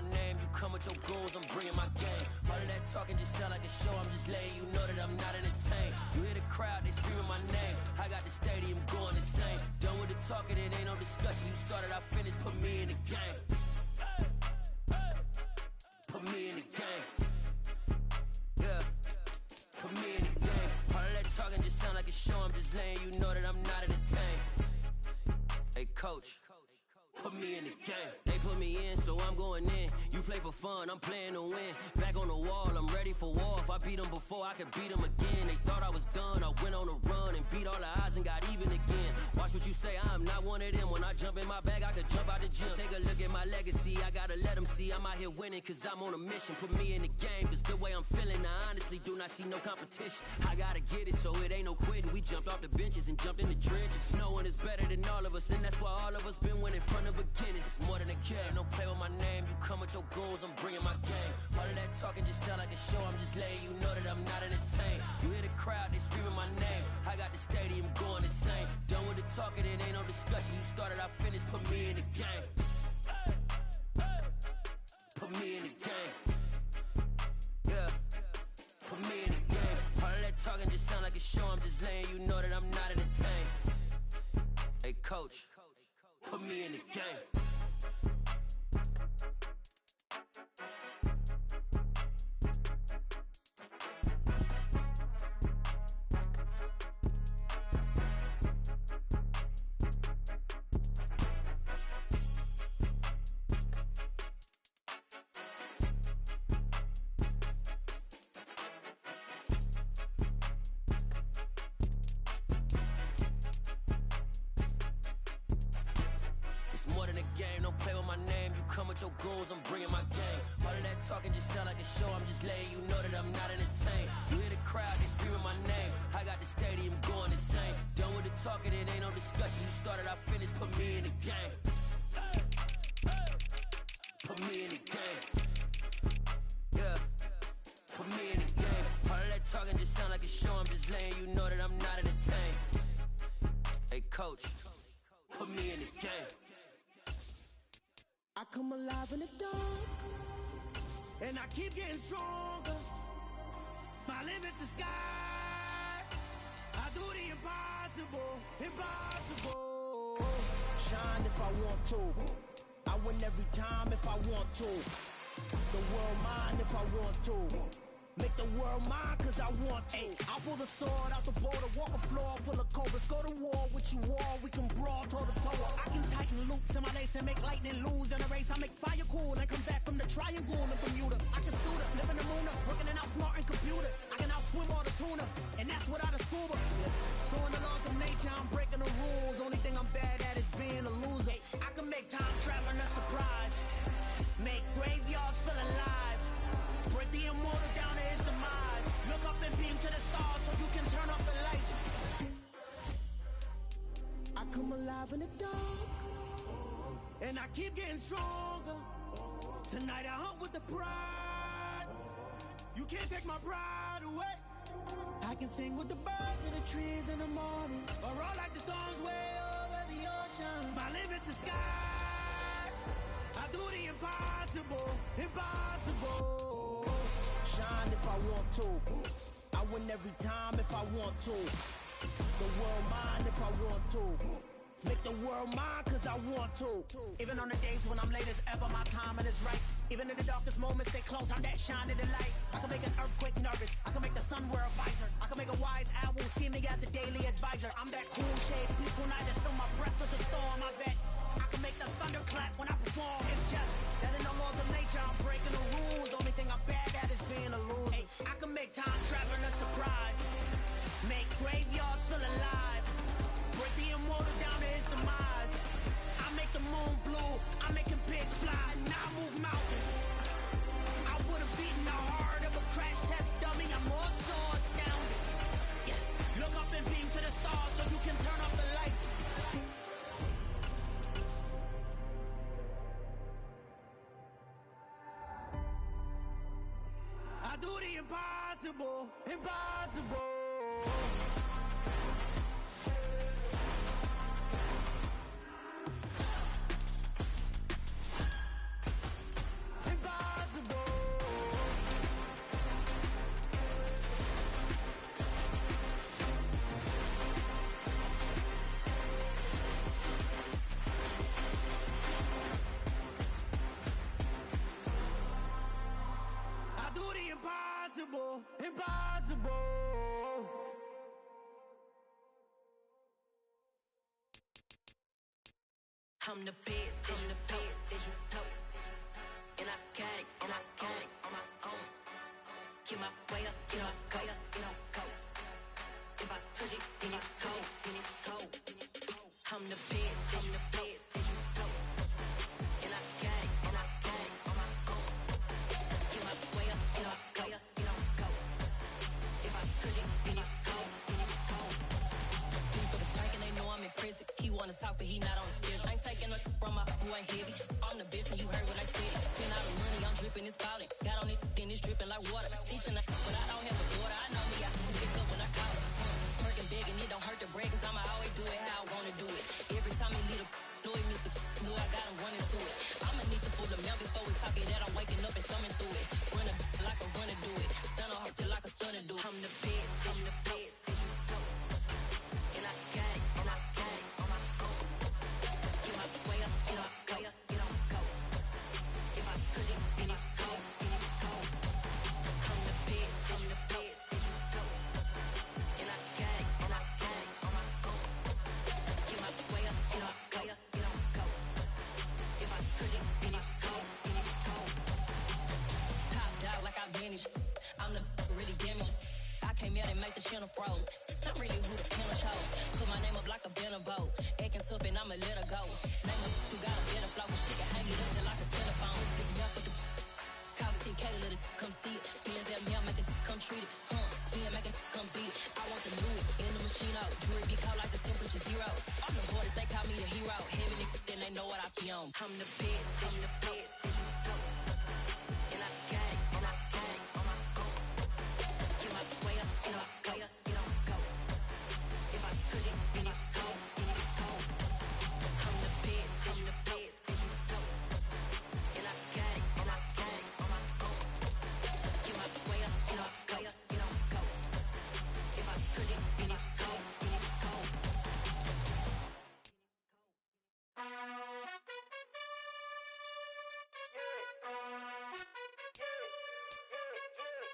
my name, you come with your goons, I'm bringing my game. All of that talking just sound like a show, I'm just letting you know that I'm not entertained. You hear the crowd, they screaming my name. I got the stadium going insane. Done with the talking, it ain't no discussion. You started, I finished, put me in the game. Put me in the game. Yeah, put me in the game. All of that talking just sound like a show, I'm just letting you know that I'm not entertained. Hey coach, put me in the game. They put me in, so I'm going in. You play for fun, I'm playing to win. Back on the wall, I'm ready for war. If I beat them before, I could beat them again. They thought I was done, I went on a run and beat all the odds and got even again. Watch what you say, I'm not one of them. When I jump in my bag, I could jump out the gym. Take a look at my legacy, I gotta let them see I'm out here winning, cause I'm on a mission. Put me in the game, cause the way I'm feeling, I honestly do not see no competition. I gotta get it, so it ain't no quitting. We jumped off the benches and jumped in the trenches. No one is better than all of us, and that's why all of us been winning from the beginning. It's more than a game, don't play with my name. You come with your goons, I'm bringing my game. All of that talking just sound like a show, I'm just letting you know that I'm not entertained. You hear the crowd, they screaming my name. I got the stadium going insane. Done with the talking, it ain't no discussion. You started, I finished, put me in the game. Put me in the game. Yeah, put me in the game. All of that talking just sound like a show, I'm just letting you know that I'm not entertained. Hey coach, put me in the game. Your goals, I'm bringing my game. All of that talking just sound like a show, I'm just letting you know that I'm not entertained. You hear the crowd, they screaming my name. I got the stadium going insane. Done with the talking, it ain't no discussion. You started, I finished, put me in the game. Put me in the game. Yeah, put me in the game. All of that talking just sound like a show, I'm just letting you know that I'm not entertained. Hey coach, put me in the game. I come alive in the dark, and I keep getting stronger. My limit's the sky. I do the impossible, impossible. Shine if I want to. I win every time if I want to. The world mine if I want to. Make the world mine cause I want to. Ay, I'll pull the sword out the border, walk a floor full of cobras. Go to war with you war, we can brawl toe to toe. I can tighten loops in my lace and make lightning lose in a race. I make fire cool and come back from the triangle in Bermuda. I can suit up, live in the moon up, working and outsmarting computers. I can outswim all the tuna, and that's without a scuba. So in the laws of nature, I'm breaking the rules. Only thing I'm bad at is being a loser. I can make time traveling a surprise, make graveyards feel alive. Break the immortal down to his demise. Look up and beam to the stars so you can turn off the lights. I come alive in the dark, and I keep getting stronger. Tonight I hunt with the pride. You can't take my pride away. I can sing with the birds and the trees in the morning, or roll like the storms way over the ocean. My limit's the sky. I do the impossible, impossible. Shine if I want to. I win every time if I want to. The world mine if I want to. Make the world mine cause I want to. Even on the days when I'm late as ever, my timing is right. Even in the darkest moments, stay close, I'm that shining the light. I can make an earthquake nervous, I can make the sun wear a visor. I can make a wise owl see me as a daily advisor. I'm that cool shade, peaceful night that still my breath was a storm, I bet. I can make the thunder clap when I perform. It's just that in the laws of nature, I'm breaking the rules. Only thing I'm bad at is being a loser. Hey, I can make time traveling a surprise, make graveyards feel alive, break the immortal down to his demise. I make the moon blue, I'm making pigs fly, now I move mountains. I would have beaten the heart of a crash test dummy. I'm more so astounded. Yeah, look up and beam to the stars so you can turn off the lights. I do the impossible, impossible. impossible. I'm the best, I'm the best, as you know. And I got it, on my own. Get my way up, get on go, get on go. If I touch it, then it's cold, then it's cold. I'm the best, as you know. And I got it, on my own. Get my way up, get on go, get on go. If I touch it, then it's cold, then it's cold. People the bank and they know I'm impressive. He wanna talk, but he not on the schedule. I ain't taking no from my boy heavy. I'm the best and you heard what I said. Spend all the money, I'm dripping, it's falling. Got on it, then it's dripping like water. Teaching her, but I don't have a daughter. I know me, I can pick up when I call her. Working big and it don't hurt to break, cause I'ma always do it how I wanna do it. Every time he lead a know it, Mr. Know I got him running to it. I'ma need to pull the mail before we talk it that I'm waking up and thumbing through it. Run a like a runner do it. Stun on her till like a stunner do it. I'm the best, I'm the best, as you know. And I got it, and I got it on my own. Get my way up, get on go, get on go. If I touch it, then it's cold, then it's cold. I'm the best, as you know. And I got it, and I got it on my own. Get my way up, get on go, get on go. If I touch it, then it's cold, then it's cold. Top dog like I manage. I'm the really damaged. I came out and make the channel froze. I'm really who the panel chose. Put my name up like a banner boat. Acting tough and I'ma let her go. Name up who got a better flow. She can hang it up just like a telephone. Stick me up with the cost 10K to let it come see it. Bands at me, I make it come treat it. Spin, make it come beat it. I want the new in the machine out. Jewelry be cold like the temperature zero. I'm the hardest, they call me the hero. Heavy nigga, then they know what I be on. I'm the best, I'm the best, as you know. And I got it, and I got it on my own. Get my way up, get on go, get on go. If I touch it, then it's cold, then it's cold. I'm the best, I'm the best, as you know. And I got it, and I got it on my own. Get my way up, get on go, get on go. If I touch it, then it's cold, then it's cold.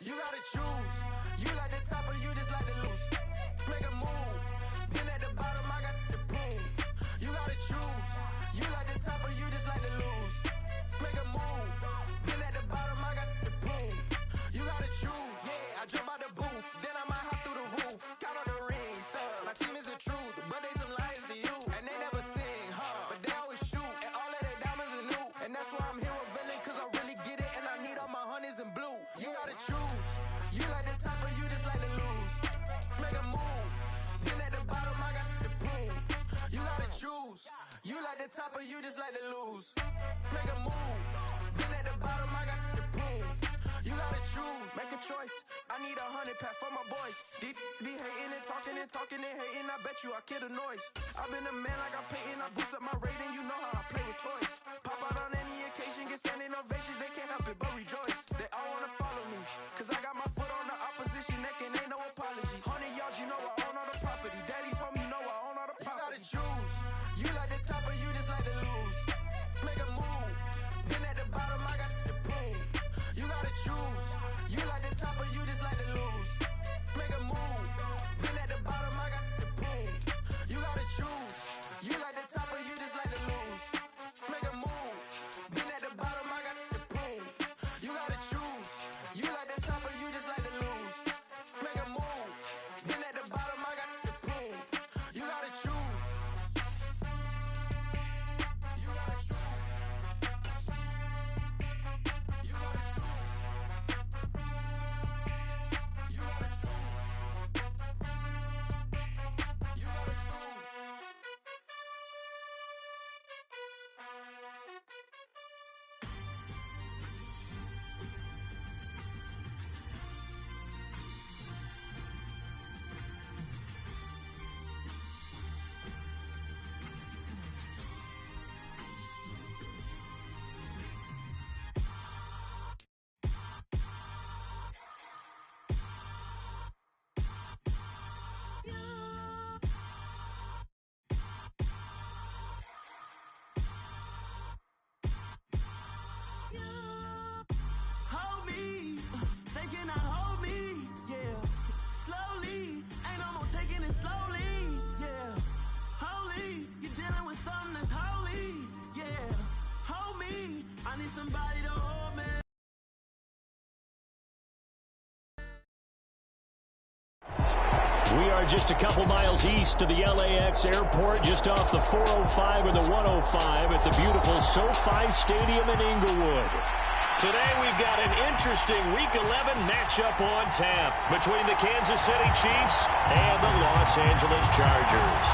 You gotta choose. You like the top or you just like the loose. Make a move. Been at the bottom, I got the proof. You gotta choose. You like the top or you just like the lose. Make a move. Been at the bottom, I got the proof. You gotta choose. Yeah, I jump out the booth. Then I might hop through the roof. Count all the rings. My team is the truth, but they some liars to you. And they never sing, but they always shoot. And all of their diamonds are new. And that's why I'm here with villain, cause I really get it. And I need all my honeys in blue. You gotta choose. You like the top or you just like the lose. Make a move. Been at the bottom, I got the proof. You gotta choose. You like the top or you just like the lose. Make a move. Been at the bottom, I got the proof. You gotta choose. Make a choice. I need 100 pack for my boys. Be hating and talking and hating. I bet you I kill the noise. I've been a man like I'm Peyton. I boost up my rating. You know how I play with toys. Pop out on any occasion, get standing ovations. They can't help it but rejoice. They all wanna follow me, cause I got my foot on the opposition neck and ain't no apologies. 100 yards, you know I own all the property. Daddy's home, you know I own all the property. You gotta choose. You like the top or you just like the lose. Make a move. Been at the bottom, I got the proof. You gotta choose. You like the top or you just like the lose. Make a move. Been at the bottom, I got the proof. You gotta choose. You like the top or you just like the lose. Make a move. Been at the bottom, I got the proof. You gotta choose. You like the top or you just like the lose. Make a move. Been at the bottom, I got the proof. You gotta choose. You gotta choose. You gotta choose. We are just a couple miles east of the LAX airport, just off the 405 and the 105 at the beautiful SoFi Stadium in Inglewood. Today we've got an interesting Week 11 matchup on tap between the Kansas City Chiefs and the Los Angeles Chargers.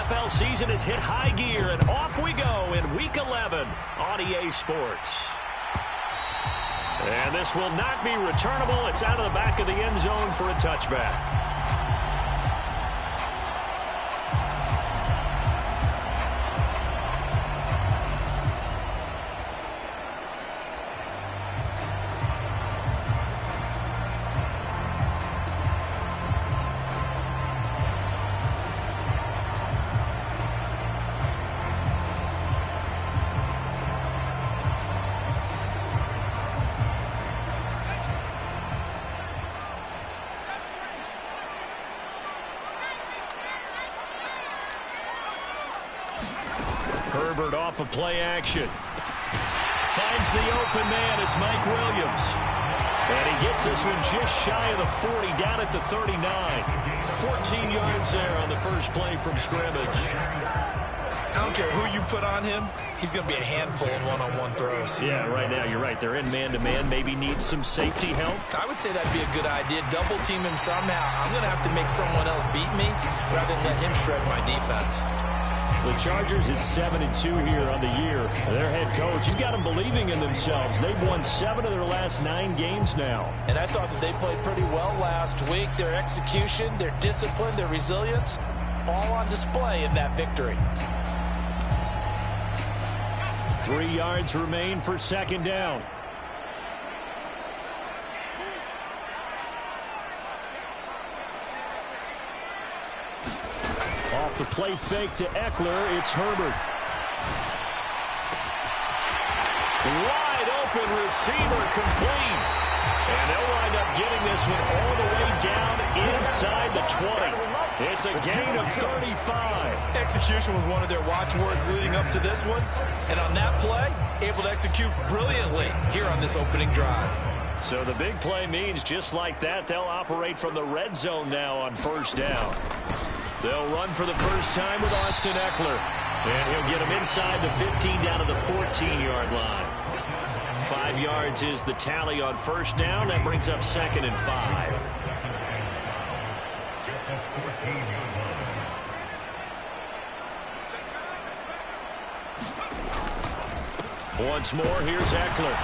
NFL season has hit high gear, and off we go in Week 11 on EA Sports. And this will not be returnable. It's out of the back of the end zone for a touchback. Herbert off of play action. Finds the open man. It's Mike Williams. And he gets this one just shy of the 40, down at the 39. 14 yards there on the first play from scrimmage. I don't care who you put on him. He's going to be a handful in one-on-one throws. Yeah, right now you're right. They're in man-to-man. Maybe needs some safety help. I would say that'd be a good idea. Double team him somehow. I'm going to have to make someone else beat me rather than let him shred my defense. The Chargers at 7-2 here on the year. Their head coach, he's got them believing in themselves. They've won 7 of their last 9 games now. And I thought that they played pretty well last week. Their execution, their discipline, their resilience, all on display in that victory. 3 yards remain for second down. Off the play fake to Eckler, it's Herbert. Wide open receiver, complete. And they'll wind up getting this one all the way down inside the 20. It's a gain of 35. Execution was one of their watchwords leading up to this one. And on that play, able to execute brilliantly here on this opening drive. So the big play means just like that, they'll operate from the red zone now on first down. They'll run for the first time with Austin Eckler. And he'll get him inside the 15 down to the 14-yard line. 5 yards is the tally on first down. That brings up 2nd and 5. Once more, here's Eckler.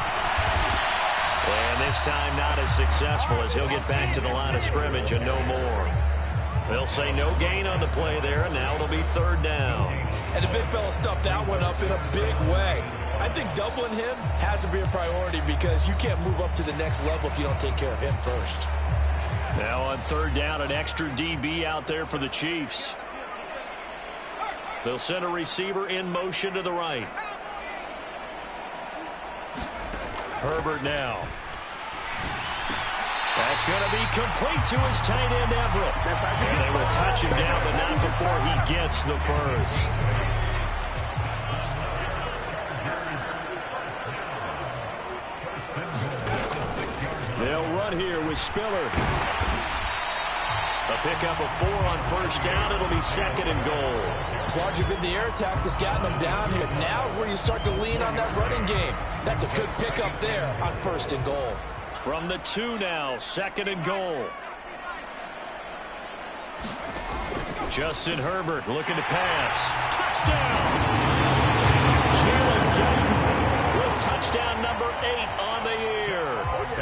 And this time not as successful as he'll get back to the line of scrimmage and no more. They'll say no gain on the play there, and now it'll be 3rd down. And the big fella stuffed that one up in a big way. I think doubling him has to be a priority because you can't move up to the next level if you don't take care of him first. Now on 3rd down, an extra DB out there for the Chiefs. They'll send a receiver in motion to the right. Herbert now. That's going to be complete to his tight end, Everett. And they will touch him down, but not before he gets the first. They'll run here with Spiller. A pickup of 4 on first down. It'll be 2nd and goal. As long as you've been the air attack that's gotten them down here, now is where you start to lean on that running game. That's a good pickup there on 1st and goal. From the 2 now, 2nd and goal. Justin Herbert looking to pass. Touchdown! Jalen Guyton with touchdown number 8 on the year.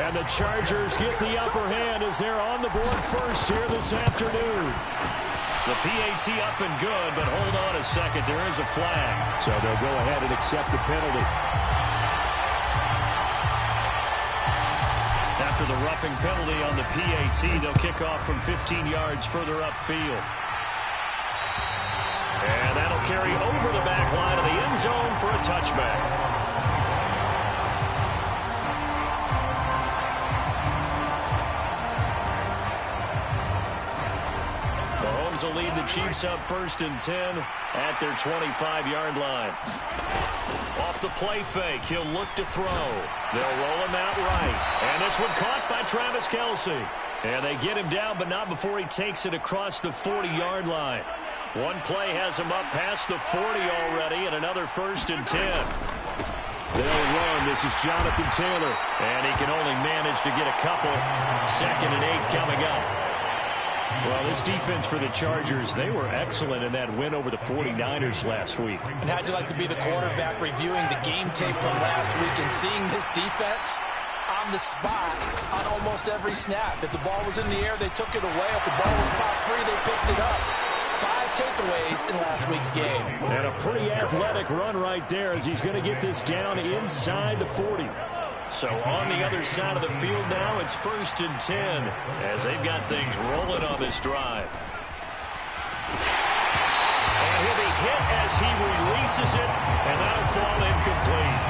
And the Chargers get the upper hand as they're on the board first here this afternoon. The PAT up and good, but hold on a second. There is a flag. So they'll go ahead and accept the penalty. After the roughing penalty on the PAT, they'll kick off from 15 yards further upfield. And that'll carry over the back line of the end zone for a touchback. Bills will lead the Chiefs up 1st and 10 at their 25-yard line. Off the play fake, he'll look to throw. They'll roll him out right. And this one caught by Travis Kelce. And they get him down, but not before he takes it across the 40-yard line. One play has him up past the 40 already, and another 1st and 10. They'll run. This is Jonathan Taylor. And he can only manage to get a couple. 2nd and 8 coming up. Well, this defense for the Chargers, they were excellent in that win over the 49ers last week. And how'd you like to be the quarterback reviewing the game tape from last week and seeing this defense on the spot on almost every snap? If the ball was in the air, they took it away. If the ball was popped free, they picked it up. 5 takeaways in last week's game. And a pretty athletic run right there as he's going to get this down inside the 40. So on the other side of the field now, it's 1st and 10 as they've got things rolling on this drive. And he'll be hit as he releases it, and that'll fall incomplete.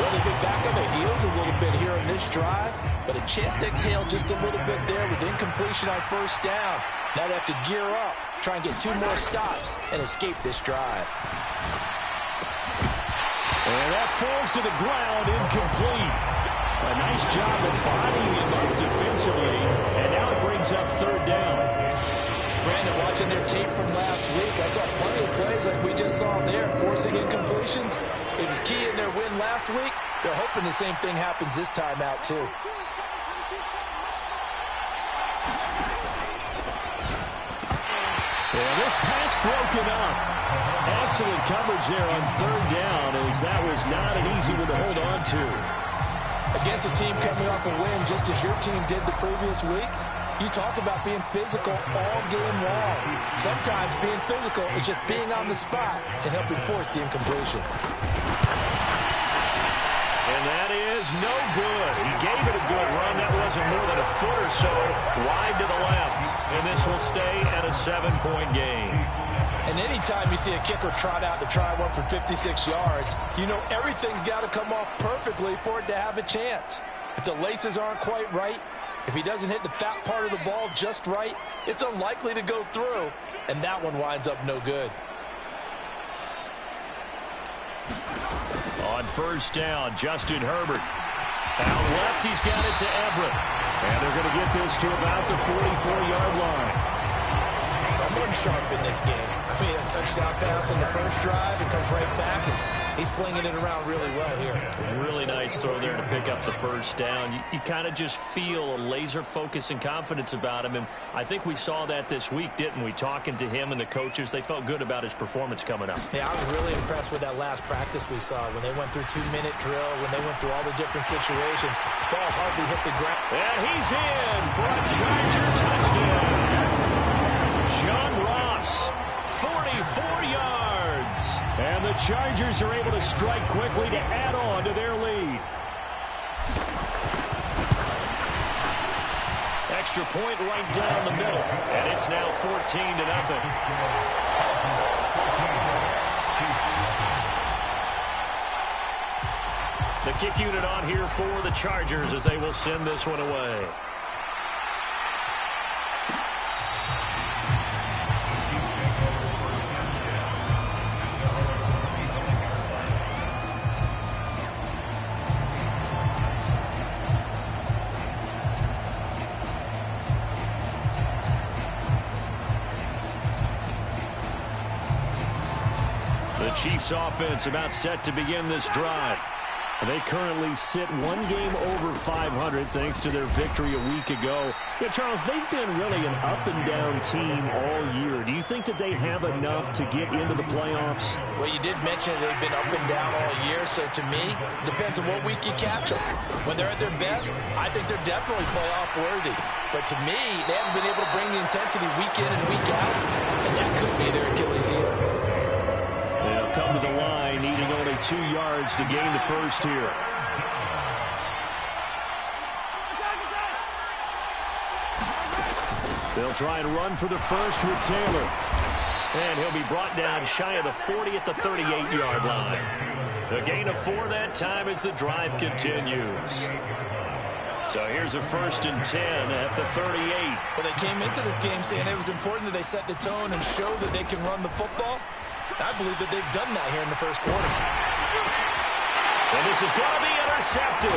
Well, they've been back on their heels a little bit here in this drive, but a chance to exhale just a little bit there with incompletion on 1st down. Now they have to gear up, try and get 2 more stops, and escape this drive. And that falls to the ground, incomplete. A nice job of bodying him up defensively, and now it brings up 3rd down. Brandon, watching their tape from last week, I saw plenty of plays like we just saw there, forcing incompletions. It was key in their win last week. They're hoping the same thing happens this time out, too. Yeah, this pass broken up. Excellent coverage there on 3rd down, as that was not an easy one to hold on to. Against a team coming off a win, just as your team did the previous week, you talk about being physical all game long. Sometimes being physical is just being on the spot and helping force the incompletion. And that is no good. He gave it a good run. That wasn't more than a foot or so wide to the left. And this will stay at a 7-point game. And anytime you see a kicker trot out to try one for 56 yards, you know everything's got to come off perfectly for it to have a chance. If the laces aren't quite right, if he doesn't hit the fat part of the ball just right, it's unlikely to go through. And that one winds up no good. On 1st down, Justin Herbert. Out left, he's got it to Everett. And they're going to get this to about the 44-yard line. Someone sharp in this game. I mean, a touchdown pass on the first drive, it comes right back, and he's flinging it around really well here. Really nice throw there to pick up the 1st down. You kind of just feel a laser focus and confidence about him, and I think we saw that this week, didn't we? Talking to him and the coaches, they felt good about his performance coming up. Yeah, I was really impressed with that last practice we saw when they went through 2-minute drill, when they went through all the different situations. Ball hardly hit the ground. And he's in for a Charger touchdown. John Ross, 44 yards. And the Chargers are able to strike quickly to add on to their lead. Extra point right down the middle. And it's now 14-0. The kick unit on here for the Chargers as they will send this one away. The Chiefs offense about set to begin this drive. They currently sit 1 game over 500 thanks to their victory a week ago. Yeah, Charles, they've been really an up-and-down team all year. Do you think that they have enough to get into the playoffs? Well, you did mention they've been up and down all year, so to me, depends on what week you catch them. When they're at their best, I think they're definitely playoff-worthy. But to me, they haven't been able to bring the intensity week in and week out, and that could be their Achilles heel. They'll come to the line, needing only 2 yards to gain the first here. They'll try and run for the first with Taylor. And he'll be brought down shy of the 40 at the 38-yard line. A gain of 4 that time as the drive continues. So here's a 1st and 10 at the 38. Well, they came into this game saying it was important that they set the tone and show that they can run the football. I believe that they've done that here in the first quarter. And this is going to be intercepted.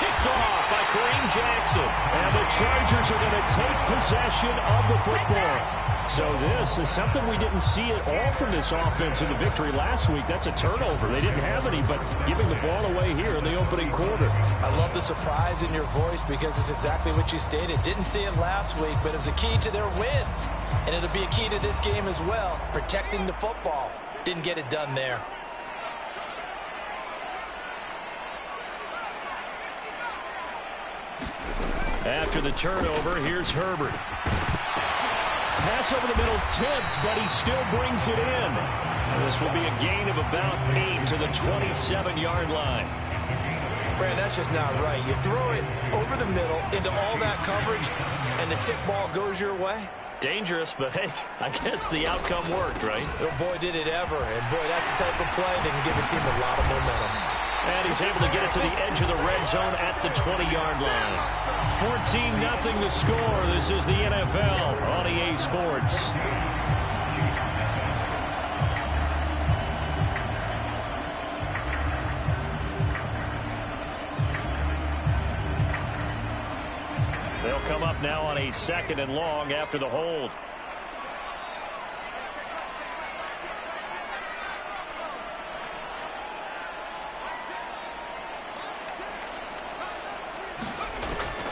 Picked off by Kareem Jackson. And the Chargers are going to take possession of the football. So this is something we didn't see at all from this offense in the victory last week. That's a turnover. They didn't have any, but giving the ball away here in the opening quarter. I love the surprise in your voice because it's exactly what you stated. Didn't see it last week, but it was a key to their win. And it'll be a key to this game as well, protecting the football. Didn't get it done there. After the turnover, here's Herbert. Pass over the middle tipped, but he still brings it in. This will be a gain of about 8 to the 27-yard line. Brand, that's just not right. You throw it over the middle into all that coverage, and the tip ball goes your way. Dangerous, but hey, I guess the outcome worked, right? Oh, boy, did it ever. And, boy, that's the type of play that can give a team a lot of momentum. And he's able to get it to the edge of the red zone at the 20-yard line. 14-0 the score. This is the NFL on EA Sports. They'll come up now on a 2nd and long after the hold.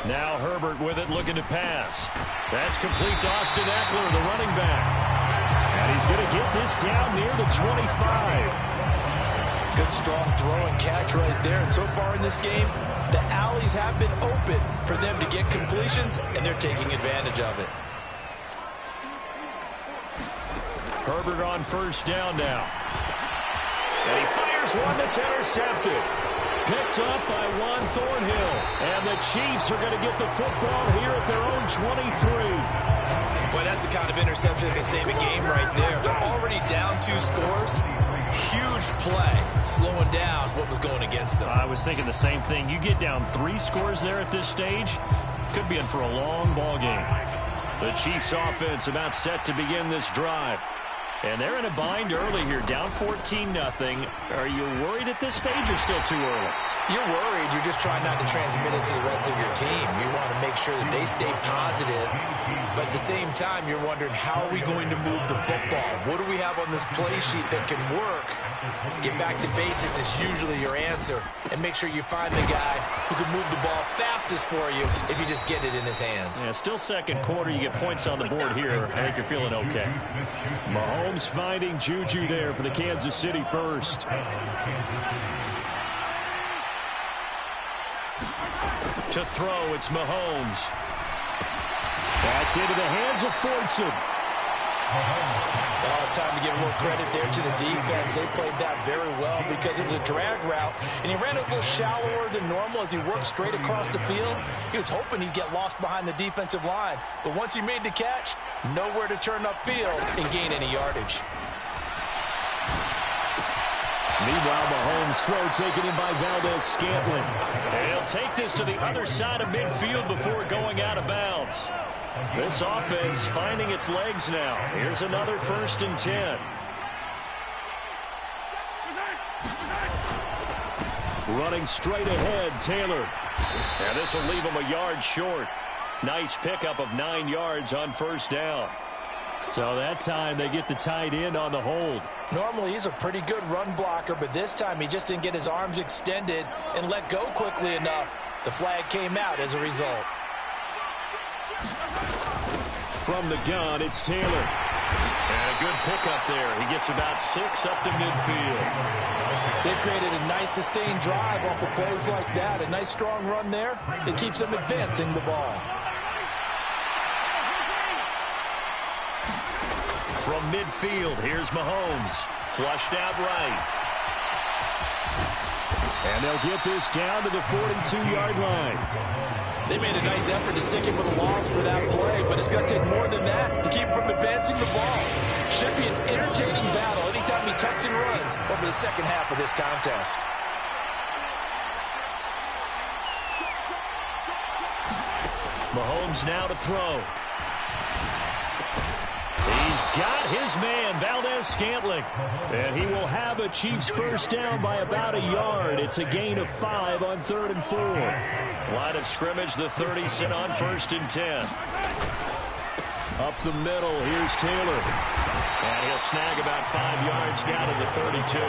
Now Herbert with it, looking to pass. That's complete to Austin Eckler, the running back. And he's going to get this down near the 25. Good, strong throw and catch right there. And so far in this game, the alleys have been open for them to get completions, and they're taking advantage of it. Herbert on 1st down now. And he fires one that's intercepted. Picked up by Juan Thornhill. And the Chiefs are going to get the football here at their own 23. Boy, that's the kind of interception that can save a game right there. They're already down 2 scores. Huge play, slowing down what was going against them. I was thinking the same thing. You get down 3 scores there at this stage, could be in for a long ball game. The Chiefs offense about set to begin this drive. And they're in a bind early here, down 14-0. Are you worried at this stage or still too early? You're worried. You're just trying not to transmit it to the rest of your team. You want to make sure that they stay positive. But at the same time, you're wondering, how are we going to move the football? What do we have on this play sheet that can work? Get back to basics is usually your answer. And make sure you find the guy who can move the ball fastest for you if you just get it in his hands. Yeah, still 2nd quarter. You get points on the board here. I think you're feeling okay. Mahomes finding Juju there for the Kansas City first. To throw, it's Mahomes. That's into the hands of Fortson. Well, it's time to give a little credit there to the defense. They played that very well because it was a drag route, and he ran it a little shallower than normal as he worked straight across the field. He was hoping he'd get lost behind the defensive line, but once he made the catch, nowhere to turn upfield and gain any yardage. Meanwhile, Mahomes' throw taken in by Valdez-Scantling. And he'll take this to the other side of midfield before going out of bounds. This offense finding its legs now. Here's another 1st and 10. Running straight ahead, Taylor. And this will leave him a yard short. Nice pickup of 9 yards on 1st down. So that time they get the tight end on the hold. Normally he's a pretty good run blocker, but this time he just didn't get his arms extended and let go quickly enough. The flag came out as a result. From the gun, it's Taylor. And a good pickup there. He gets about 6 up to midfield. They've created a nice sustained drive off of plays like that. A nice strong run there that keeps them advancing the ball. From midfield, here's Mahomes. Flushed out right. And they'll get this down to the 42-yard line. They made a nice effort to stick him with a loss for that play, but it's going to take more than that to keep him from advancing the ball. Should be an entertaining battle anytime he tucks and runs over the second half of this contest. Mahomes now to throw. He's got his man, Valdez-Scantling. And he will have a Chiefs first down by about a yard. It's a gain of 5 on 3rd and 4. Line of scrimmage, the 30 sit on 1st and 10. Up the middle, here's Taylor. And he'll snag about 5 yards down to the 32.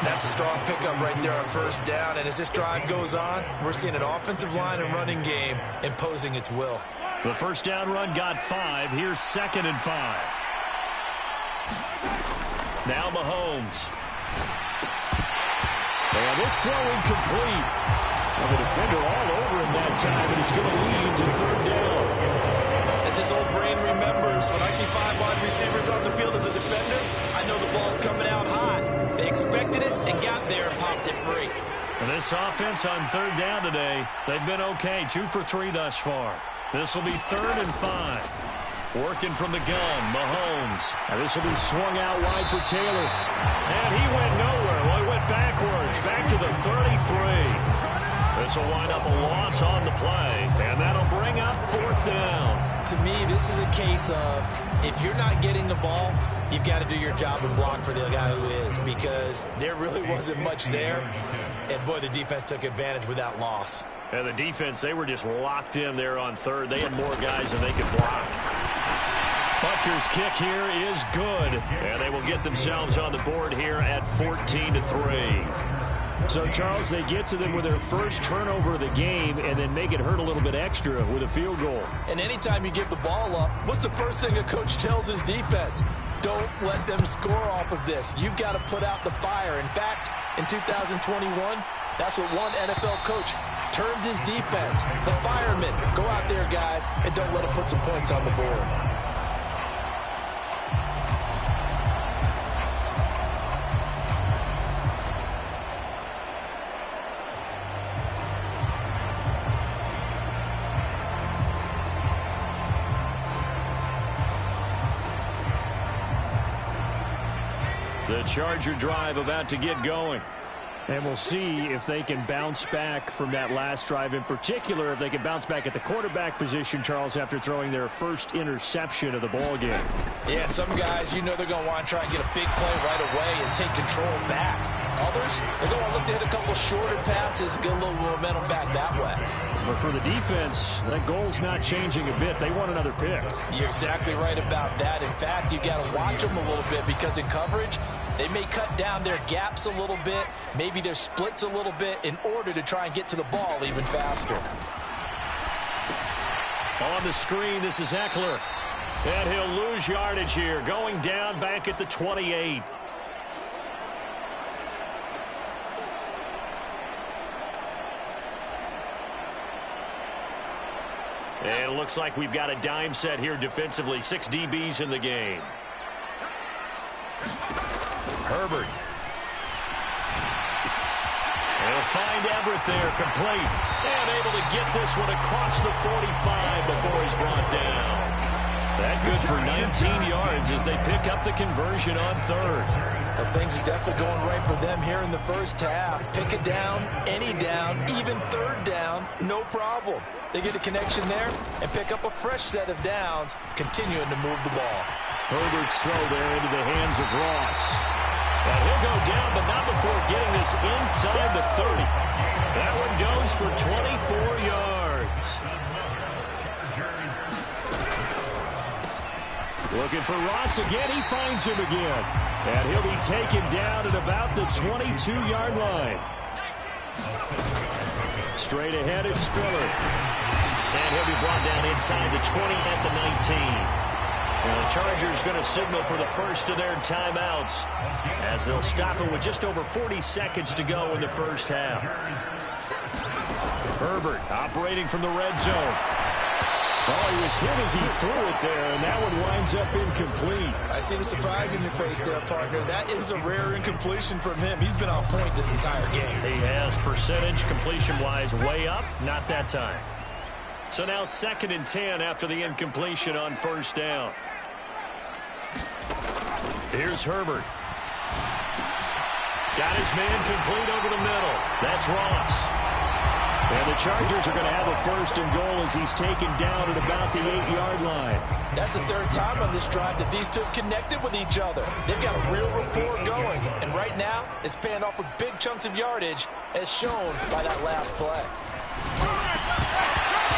That's a strong pickup right there on 1st down. And as this drive goes on, we're seeing an offensive line and running game imposing its will. The first down run got 5. Here's 2nd and 5. Now Mahomes. And this throw incomplete. Well, the defender all over him that time, and it's going to lead to 3rd down. As his old brain remembers, when I see 5 wide receivers on the field as a defender, I know the ball's coming out hot. They expected it and got there and popped it free. And this offense on 3rd down today, they've been okay. 2 for 3 thus far. This will be 3rd and 5. Working from the gun, Mahomes. And this will be swung out wide for Taylor. And he went nowhere. Well, he went backwards, back to the 33. This will wind up a loss on the play, and that'll bring up 4th down. To me, this is a case of if you're not getting the ball, you've got to do your job and block for the guy who is, because there really wasn't much there. And, boy, the defense took advantage with that loss. And the defense, they were just locked in there on 3rd. They had more guys than they could block. Butker's kick here is good, and they will get themselves on the board here at 14-3. So, Charles, they get to them with their first turnover of the game and then make it hurt a little bit extra with a field goal. And anytime you give the ball up, what's the first thing a coach tells his defense? Don't let them score off of this. You've got to put out the fire. In fact, in 2021, that's what one NFL coach termed his defense. The firemen. Go out there, guys, and don't let them put some points on the board. The Charger drive about to get going. And we'll see if they can bounce back from that last drive, in particular if they can bounce back at the quarterback position, Charles, after throwing their first interception of the ball game. Yeah, and some guys, you know they're going to want to try and get a big play right away and take control back. Others, they're going to look to hit a couple shorter passes, get a little momentum back that way. But for the defense, that goal's not changing a bit. They want another pick. You're exactly right about that. In fact, you've got to watch them a little bit because in coverage, they may cut down their gaps a little bit, maybe their splits a little bit in order to try and get to the ball even faster. On the screen, this is Eckler. And he'll lose yardage here, going down back at the 28. And it looks like we've got a dime set here defensively. 6 DBs in the game. Herbert. He'll find Everett there, complete. And able to get this one across the 45 before he's brought down. That good for 19 yards as they pick up the conversion on 3rd. Well, things are definitely going right for them here in the first half. Pick a down, any down, even 3rd down, no problem. They get a connection there and pick up a fresh set of downs, continuing to move the ball. Herbert's throw there into the hands of Ross. And he'll go down, but not before getting this inside the 30. That one goes for 24 yards. Looking for Ross again. He finds him again. And he'll be taken down at about the 22-yard line. Straight ahead, it's Spiller. And he'll be brought down inside the 20 at the 19. And the Chargers going to signal for the first of their timeouts as they'll stop it with just over 40 seconds to go in the first half. Herbert operating from the red zone. Oh, he was hit as he threw it there, and that one winds up incomplete. I see the surprise in your face there, partner. That is a rare incompletion from him. He's been on point this entire game. He has percentage completion-wise way up, not that time. So now 2nd and 10 after the incompletion on 1st down. Here's Herbert. Got his man complete over the middle. That's Ross. And the Chargers are going to have a first and goal as he's taken down at about the 8-yard line. That's the third time on this drive that these two have connected with each other. They've got a real rapport going. And right now, it's paying off with big chunks of yardage, as shown by that last play.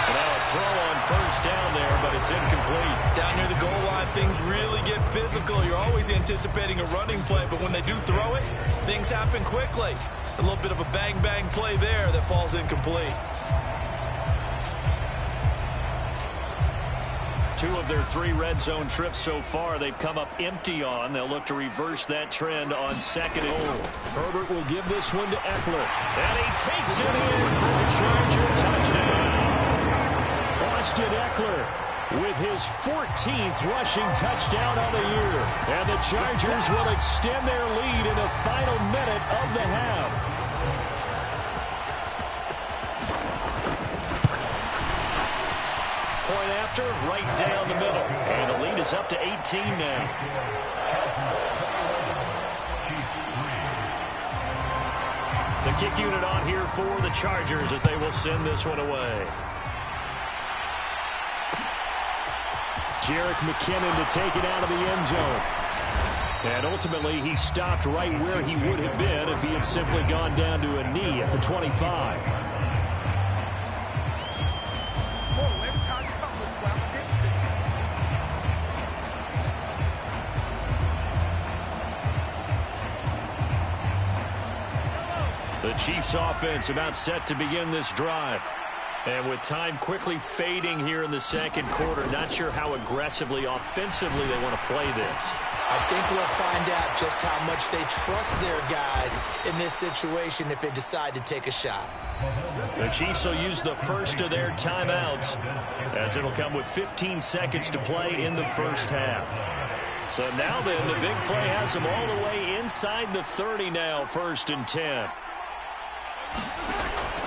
Now a throw on first down there, but it's incomplete. Down near the goal line, things really get physical. You're always anticipating a running play, but when they do throw it, things happen quickly. A little bit of a bang-bang play there that falls incomplete. 2 of their 3 red zone trips so far they've come up empty on. They'll look to reverse that trend on second and goal. Herbert will give this one to Eckler. And he takes it in for a Charger touchdown. Austin Eckler with his 14th rushing touchdown on the year. And the Chargers will extend their lead in the final minute of the half. Point after, right down the middle. And the lead is up to 18 now. The kick unit on here for the Chargers as they will send this one away. Jerick McKinnon to take it out of the end zone. And ultimately, he stopped right where he would have been if he had simply gone down to a knee at the 25. The Chiefs offense about set to begin this drive. And with time quickly fading here in the second quarter, not sure how aggressively, offensively they want to play this. I think we'll find out just how much they trust their guys in this situation if they decide to take a shot. The Chiefs will use the first of their timeouts as it'll come with 15 seconds to play in the first half. So now then, the big play has them all the way inside the 30 now, 1st and 10.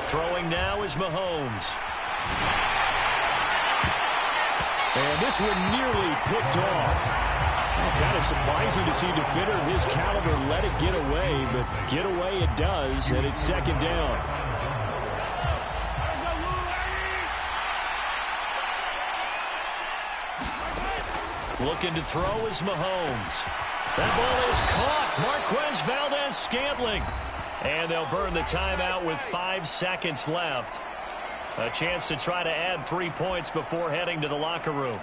Throwing now is Mahomes. And this one nearly picked off. Kind of surprising to see a defender of his caliber let it get away, but get away it does, and it's 2nd down. Looking to throw is Mahomes. That ball is caught. Marquez Valdes-Scantling. And they'll burn the timeout with 5 seconds left. A chance to try to add 3 points before heading to the locker room.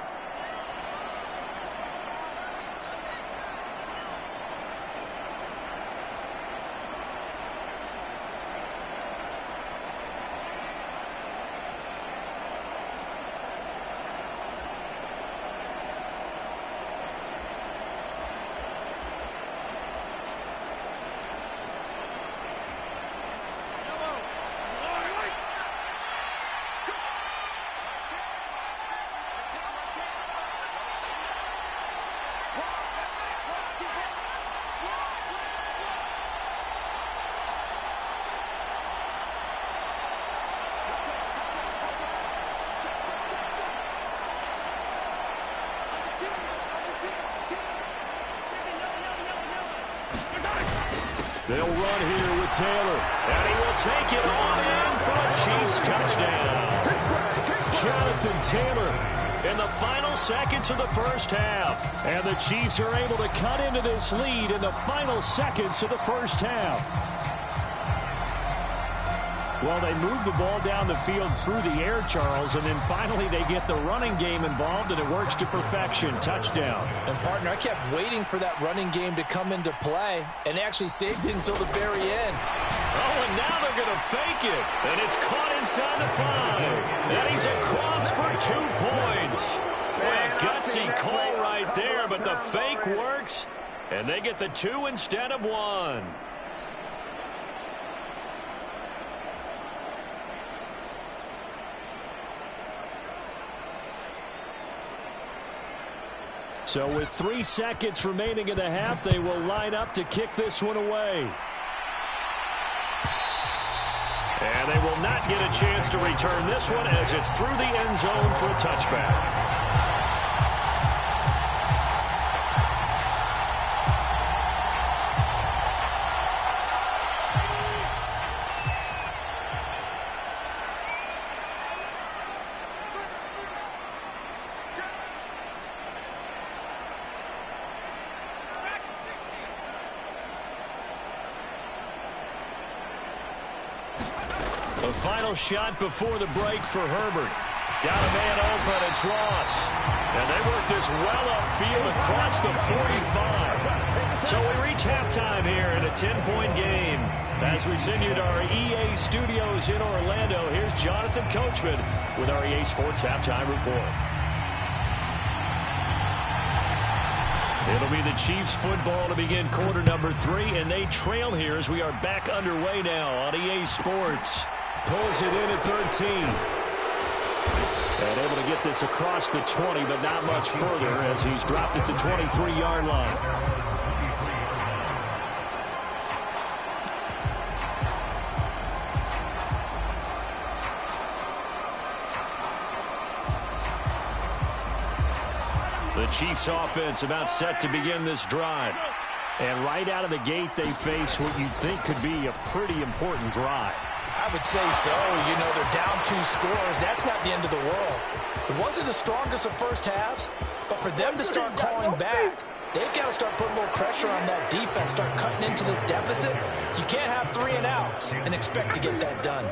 They'll run here with Taylor. And he will take it on in for a Chiefs touchdown. Jonathan Taylor in the final seconds of the first half. And the Chiefs are able to cut into this lead in the final seconds of the first half. Well, they move the ball down the field through the air, Charles, and then finally they get the running game involved, and it works to perfection. Touchdown. And, partner, I kept waiting for that running game to come into play and actually saved it until the very end. Oh, and now they're going to fake it, and it's caught inside the 5. And he's across for 2 points. What a gutsy call right there, but the fake works, and they get the 2 instead of 1. So with 3 seconds remaining in the half, they will line up to kick this one away. And they will not get a chance to return this one as it's through the end zone for a touchback. The final shot before the break for Herbert. Got a man open, it's Ross. And they work this well upfield across the 45. So we reach halftime here in a 10-point game. As we send you to our EA studios in Orlando, here's Jonathan Coachman with our EA Sports Halftime Report. It'll be the Chiefs football to begin quarter number 3, and they trail here as we are back underway now on EA Sports. Pulls it in at 13. And able to get this across the 20, but not much further as he's dropped at the 23-yard line. The Chiefs offense about set to begin this drive. And right out of the gate, they face what you think could be a pretty important drive. I would say so. You know, they're down 2 scores. That's not the end of the world. It wasn't the strongest of first halves, but for them to start calling back, they've got to start putting more pressure on that defense, start cutting into this deficit. You can't have 3 and outs and expect to get that done.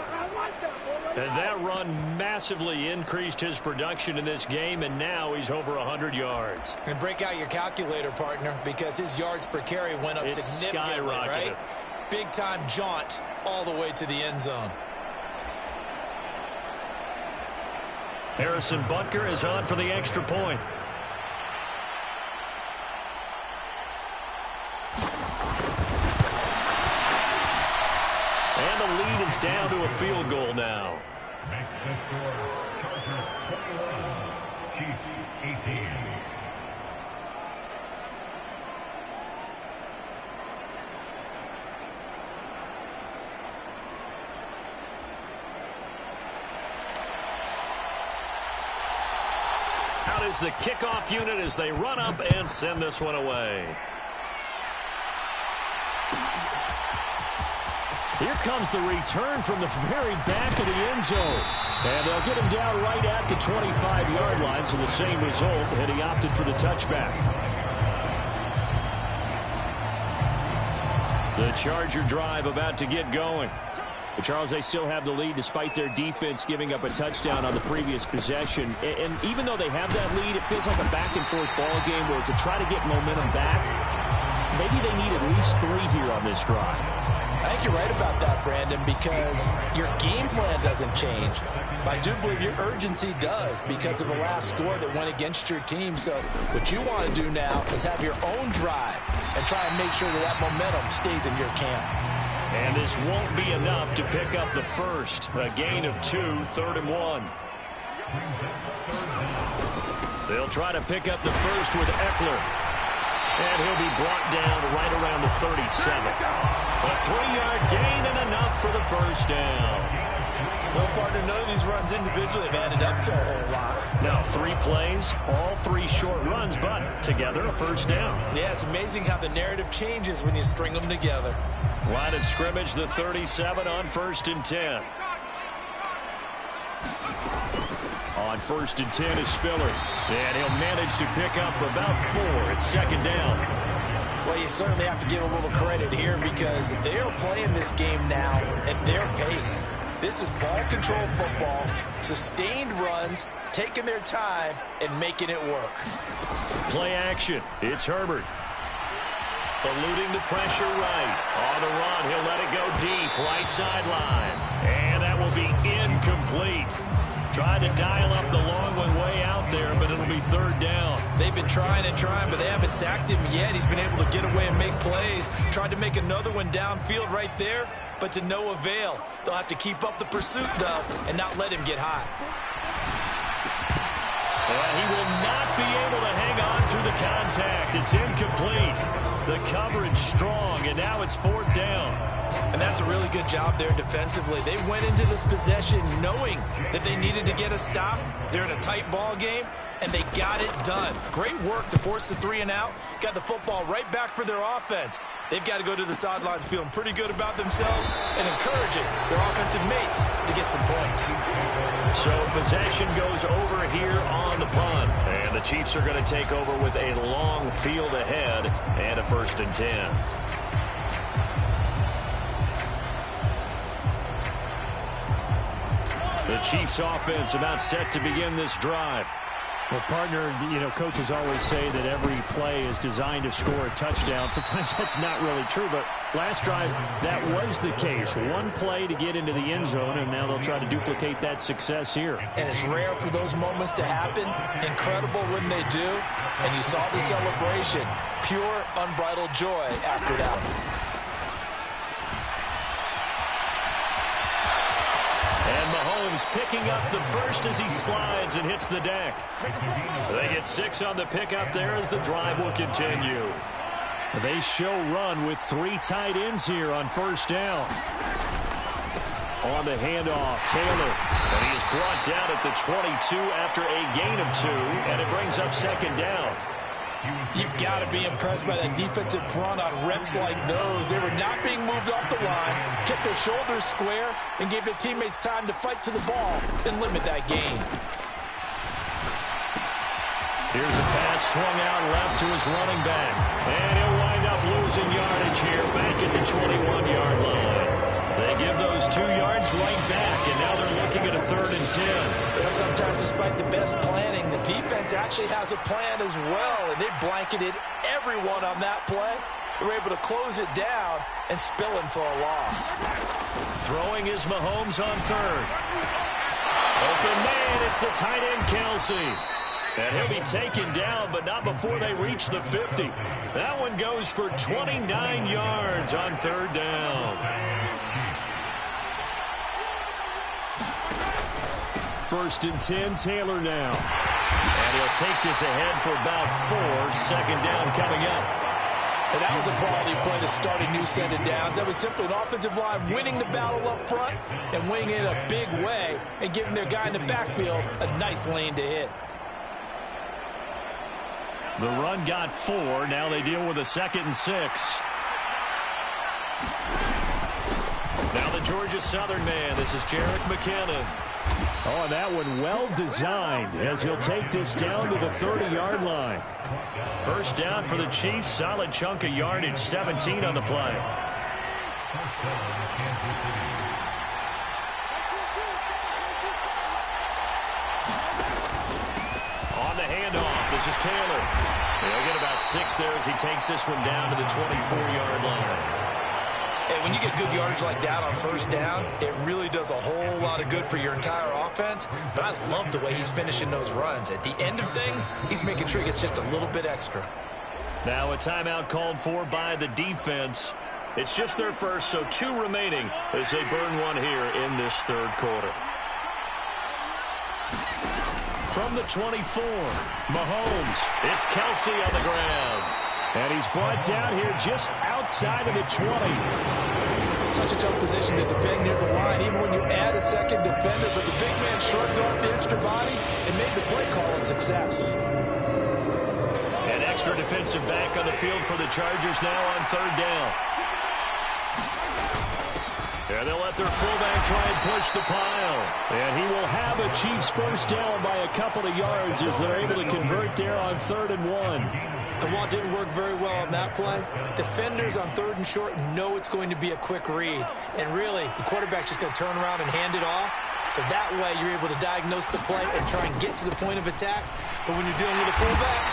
And that run massively increased his production in this game, and now he's over 100 yards. And break out your calculator, partner, because his yards per carry went up significantly, right? Big-time jaunt all the way to the end zone. Harrison Butker is on for the extra point. And the lead is down to a field goal now. Makes the score Chargers 21, Chiefs 18. Out is the kickoff unit as they run up and send this one away. Here comes the return from the very back of the end zone. And they'll get him down right at the 25-yard line, so the same result, and he opted for the touchback. The Charger drive about to get going. But Charles, they still have the lead despite their defense giving up a touchdown on the previous possession. And even though they have that lead, it feels like a back-and-forth ball game where to try to get momentum back, maybe they need at least 3 here on this drive. I think you're right about that, Brandon, because your game plan doesn't change. I do believe your urgency does because of the last score that went against your team. So what you want to do now is have your own drive and try and make sure that that momentum stays in your camp. And this won't be enough to pick up the first. A gain of 2, 3rd and 1. They'll try to pick up the first with Eckler. And he'll be brought down right around the 37. A 3-yard gain and enough for the first down. Well, partner, none of these runs individually have added up to a whole lot. Now 3 plays, all 3 short runs, but together a first down. Yeah, it's amazing how the narrative changes when you string them together. Line of scrimmage, the 37 on 1st and 10. On 1st and 10 is Spiller. And he'll manage to pick up about 4 at 2nd down. Well, you certainly have to give a little credit here because they are playing this game now at their pace. This is ball control football, sustained runs, taking their time, and making it work. Play action. It's Herbert. Eluding the pressure right. On the run, he'll let it go deep, right sideline. And that will be incomplete. Tried to dial up the long one way out there, but it'll be 3rd down. They've been trying and trying, but they haven't sacked him yet. He's been able to get away and make plays. Tried to make another one downfield right there, but to no avail. They'll have to keep up the pursuit, though, and not let him get hot. And he will not be able to hang on through the contact. It's incomplete. The coverage strong, and now it's 4th down. And that's a really good job there defensively. They went into this possession knowing that they needed to get a stop. They're in a tight ball game, and they got it done. Great work to force the 3 and out. Got the football right back for their offense. They've got to go to the sidelines feeling pretty good about themselves and encouraging their offensive mates to get some points. So possession goes over here on the punt. And the Chiefs are going to take over with a long field ahead and a 1st and 10. The Chiefs offense about set to begin this drive. Well, partner, coaches always say that every play is designed to score a touchdown. Sometimes that's not really true, but last drive, that was the case. One play to get into the end zone, and now they'll try to duplicate that success here. And it's rare for those moments to happen. Incredible when they do. And you saw the celebration. Pure, unbridled joy after that. And Mahomes picking up the first as he slides and hits the deck. They get 6 on the pickup there as the drive will continue. They show run with 3 tight ends here on first down. On the handoff, Taylor. And he is brought down at the 22 after a gain of 2, and it brings up second down. You've got to be impressed by that defensive front on reps like those. They were not being moved off the line, kept their shoulders square, and gave their teammates time to fight to the ball and limit that gain. Here's a pass swung out left to his running back. And he'll wind up losing yardage here back at the 21-yard line. They give those 2 yards right back, and now they're looking at a 3rd and 10. Sometimes, despite the best planning, the defense actually has a plan as well, and they blanketed everyone on that play. They were able to close it down and spill in for a loss. Throwing is Mahomes on 3rd. Open man, it's the tight end, Kelsey. And he'll be taken down, but not before they reach the 50. That one goes for 29 yards on 3rd down. First and 10, Taylor now. And he'll take this ahead for about 4. Second down coming up. And that was a quality play to start a new set of downs. That was simply an offensive line winning the battle up front and winning it in a big way and giving their guy in the backfield a nice lane to hit. The run got 4. Now they deal with a 2nd and 6. Now the Georgia Southern man. This is Jerick McKinnon. Oh, and that one well designed as he'll take this down to the 30-yard line. First down for the Chiefs. Solid chunk of yardage. 17 on the play. On the handoff, this is Taylor. He'll get about 6 there as he takes this one down to the 24-yard line. And when you get good yardage like that on first down, it really does a whole lot of good for your entire offense. But I love the way he's finishing those runs. At the end of things, he's making sure he gets just a little bit extra. Now a timeout called for by the defense. It's just their first, so 2 remaining as they burn one here in this 3rd quarter. From the 24, Mahomes. It's Kelsey on the ground. And he's brought down here just outside of the 20. Such a tough position to defend near the line, even when you add a second defender. But the big man shrugged off the extra body and made the play call a success. An extra defensive back on the field for the Chargers now on 3rd down. And they'll let their fullback try and push the pile. And he will have a Chiefs first down by a couple of yards as they're able to convert there on 3rd and 1. And while it didn't work very well on that play, defenders on 3rd and short know it's going to be a quick read. And really, the quarterback's just going to turn around and hand it off. So that way, you're able to diagnose the play and try and get to the point of attack. But when you're dealing with a fullback,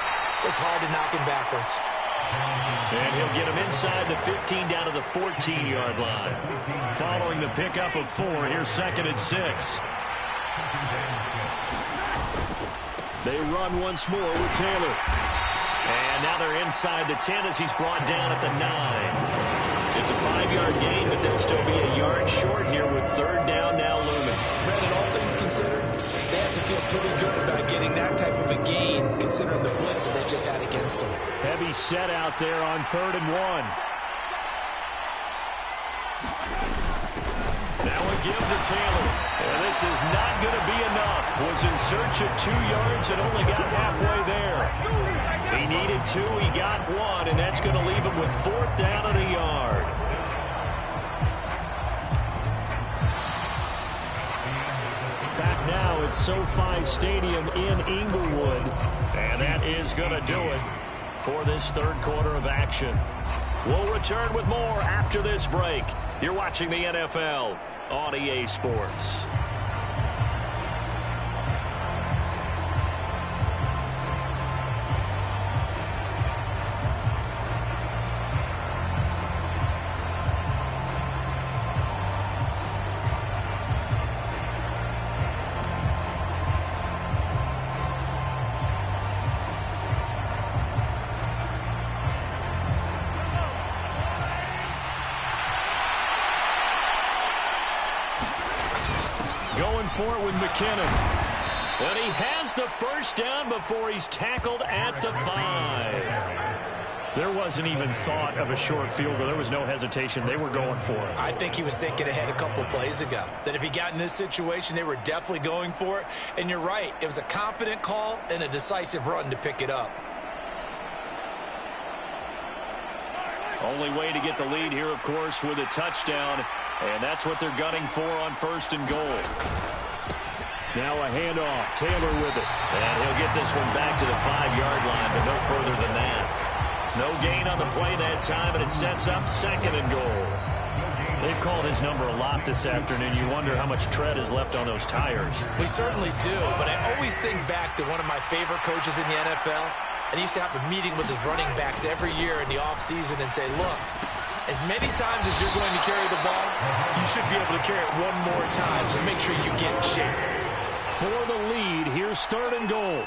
it's hard to knock him backwards. And he'll get him inside the 15 down to the 14-yard line. Following the pickup of 4, here's 2nd and 6. They run once more with Taylor. And now they're inside the 10 as he's brought down at the 9. It's a 5-yard gain, but they'll still be a yard short here with 3rd down now looming. Brandon, all things considered, they have to feel pretty good about getting that type of a gain, considering the blitz that they just had against them. Heavy set out there on 3rd and 1. Now a give to Taylor. And this is not going to be enough. Was in search of 2 yards and only got halfway there. He needed 2, he got 1, and that's going to leave him with 4th down and a yard. Back now at SoFi Stadium in Inglewood. And that is going to do it for this 3rd quarter of action. We'll return with more after this break. You're watching the NFL on EA Sports. going for it with McKinnon. And he has the first down before he's tackled at the 5. There wasn't even thought of a short field goal. There was no hesitation. They were going for it. I think he was thinking ahead a couple plays ago, that if he got in this situation, they were definitely going for it. And you're right. It was a confident call and a decisive run to pick it up. Only way to get the lead here, of course, with a touchdown. And that's what they're gunning for on 1st and goal. Now a handoff. Taylor with it. And he'll get this one back to the 5-yard line, but no further than that. No gain on the play that time, and it sets up 2nd and goal. They've called his number a lot this afternoon. You wonder how much tread is left on those tires. We certainly do, but I always think back to one of my favorite coaches in the NFL. And he used to have a meeting with his running backs every year in the offseason and say, look, as many times as you're going to carry the ball, you should be able to carry it one more time, so make sure you get in shape. For the lead, here's 3rd and goal.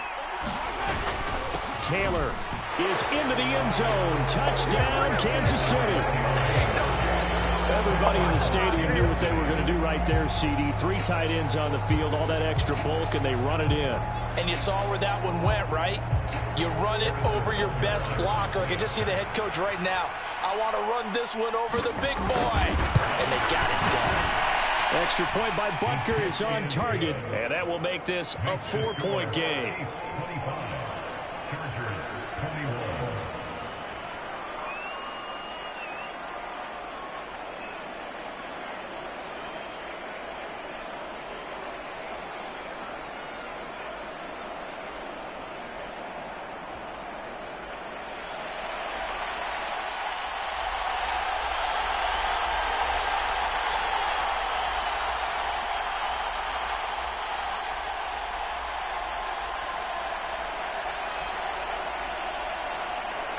Taylor is into the end zone. Touchdown, Kansas City. Everybody in the stadium knew what they were going to do right there, CD. 3 tight ends on the field, all that extra bulk, and they run it in. And you saw where that one went, right? You run it over your best blocker. I can just see the head coach right now. I want to run this one over the big boy. And they got it done. Extra point by Butker is on target, and that will make this a 4-point game.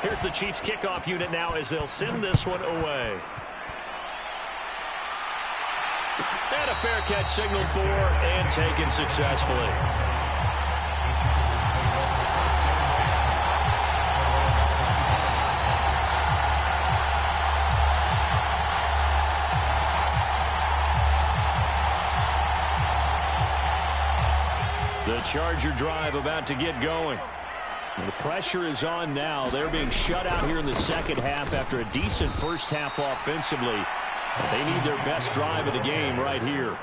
Here's the Chiefs kickoff unit now as they'll send this one away. And a fair catch signaled for and taken successfully. The Charger drive about to get going. The pressure is on now. They're being shut out here in the second half after a decent first half offensively. They need their best drive of the game right here.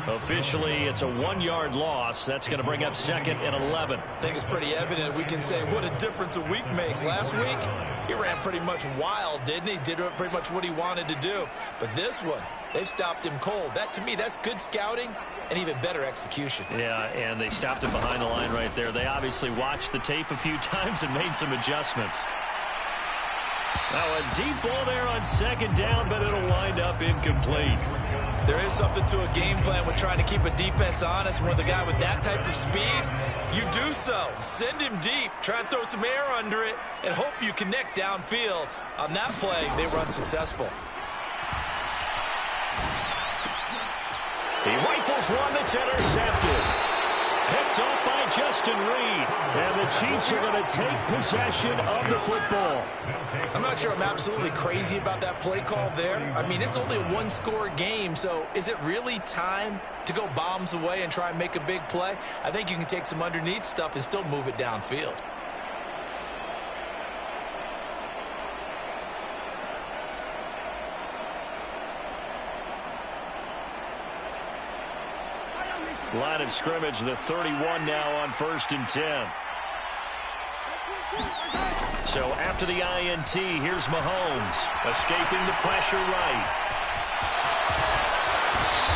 Officially, it's a 1-yard loss. That's going to bring up 2nd and 11. I think it's pretty evident. We can say what a difference a week makes. Last week, he ran pretty much wild, didn't he? Did pretty much what he wanted to do. But this one, they've stopped him cold. That, to me, that's good scouting and even better execution. Yeah, and they stopped him behind the line right there. They obviously watched the tape a few times and made some adjustments. Now a deep ball there on 2nd down, but it'll wind up incomplete. There is something to a game plan with trying to keep a defense honest. When the guy with that type of speed, you do so. Send him deep, try and throw some air under it, and hope you connect downfield. On that play, they run successful. He rifles one that's intercepted. Picked off by Justin Reed. And the Chiefs are going to take possession of the football. I'm not sure I'm absolutely crazy about that play call there. I mean, it's only a 1-score game, so is it really time to go bombs away and try and make a big play? I think you can take some underneath stuff and still move it downfield. Line of scrimmage, the 31 now on 1st and 10. So after the INT, here's Mahomes, escaping the pressure right.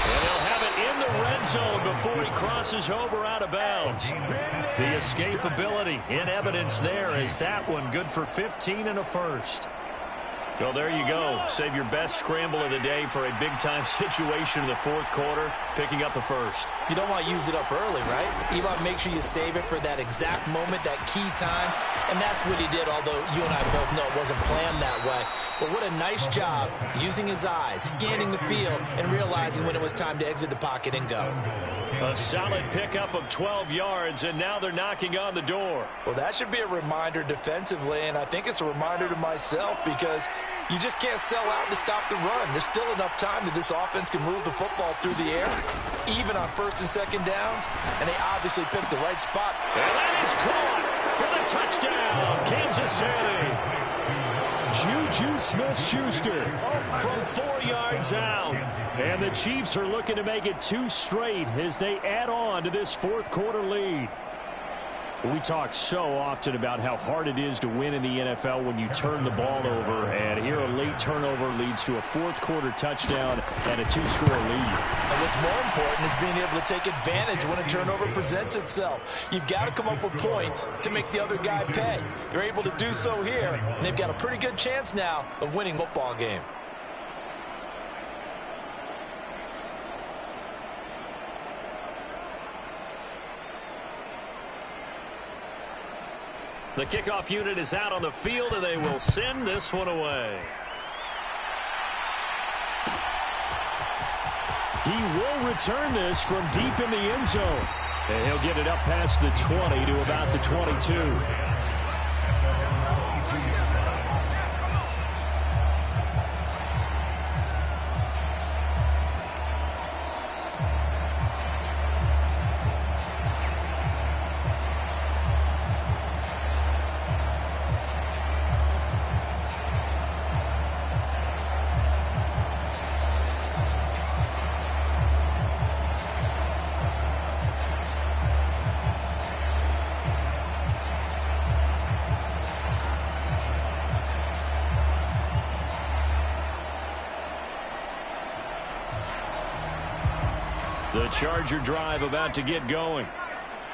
And he'll have it in the red zone before he crosses over out of bounds. The escapability in evidence there as that one good for 15 and a first. Well, there you go. Save your best scramble of the day for a big-time situation in the 4th quarter, picking up the first. You don't want to use it up early, right? You want to make sure you save it for that exact moment, that key time. And that's what he did, although you and I both know it wasn't planned that way. But what a nice job using his eyes, scanning the field, and realizing when it was time to exit the pocket and go. A solid pickup of 12 yards, and now they're knocking on the door. Well, that should be a reminder defensively, and I think it's a reminder to myself because You just can't sell out to stop the run. There's still enough time that this offense can move the football through the air, even on first and second downs, and they obviously picked the right spot. And that is caught for the touchdown, Kansas City. Juju Smith-Schuster from 4 yards out. And the Chiefs are looking to make it 2 straight as they add on to this fourth quarter lead. We talk so often about how hard it is to win in the NFL when you turn the ball over. And here a late turnover leads to a fourth quarter touchdown and a 2-score lead. And what's more important is being able to take advantage when a turnover presents itself. You've got to come up with points to make the other guy pay. They're able to do so here, and they've got a pretty good chance now of winning the football game. The kickoff unit is out on the field, and they will send this one away. He will return this from deep in the end zone. And he'll get it up past the 20 to about the 22. The Charger drive about to get going.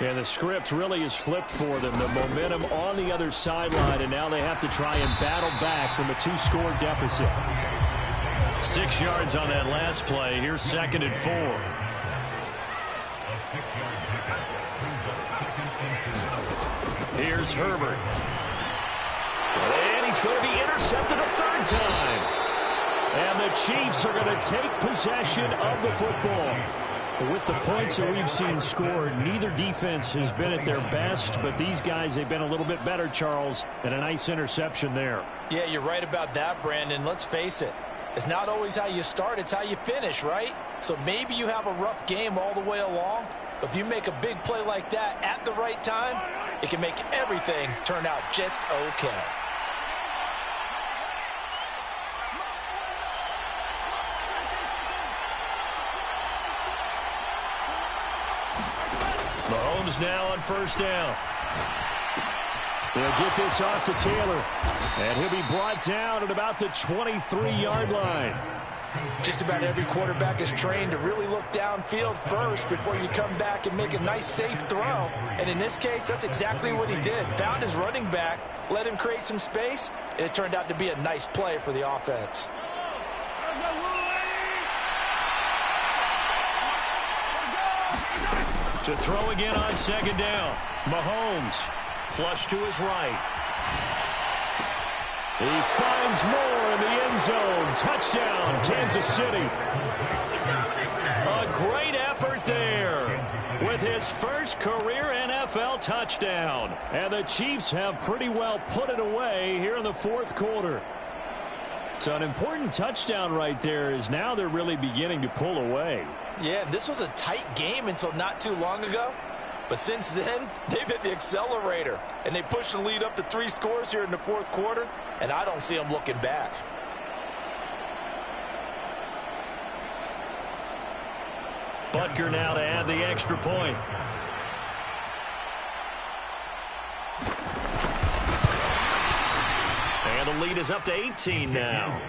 And the script really is flipped for them. The momentum on the other sideline, and now they have to try and battle back from a 2-score deficit. 6 yards on that last play. Here's 2nd and 4. Here's Herbert. And he's going to be intercepted a 3rd time. And the Chiefs are going to take possession of the football. With the points that we've seen scored, neither defense has been at their best, but these guys, they've been a little bit better, Charles, and a nice interception there. Yeah, you're right about that, Brandon. Let's face it. It's not always how you start, it's how you finish, right? So maybe you have a rough game all the way along, but if you make a big play like that at the right time, it can make everything turn out just okay. Mahomes now on 1st down. They'll get this off to Taylor. And he'll be brought down at about the 23-yard line. Just about every quarterback is trained to really look downfield first before you come back and make a nice, safe throw. And in this case, that's exactly what he did. Found his running back, let him create some space, and it turned out to be a nice play for the offense. To throw again on 2nd down. Mahomes flush to his right. He finds more in the end zone. Touchdown, Kansas City. A great effort there with his first career NFL touchdown. And the Chiefs have pretty well put it away here in the 4th quarter. So an important touchdown right there is now they're really beginning to pull away. Yeah, this was a tight game until not too long ago. But since then, they've hit the accelerator. And they pushed the lead up to 3 scores here in the 4th quarter. And I don't see them looking back. Butker now to add the extra point. And the lead is up to 18 now.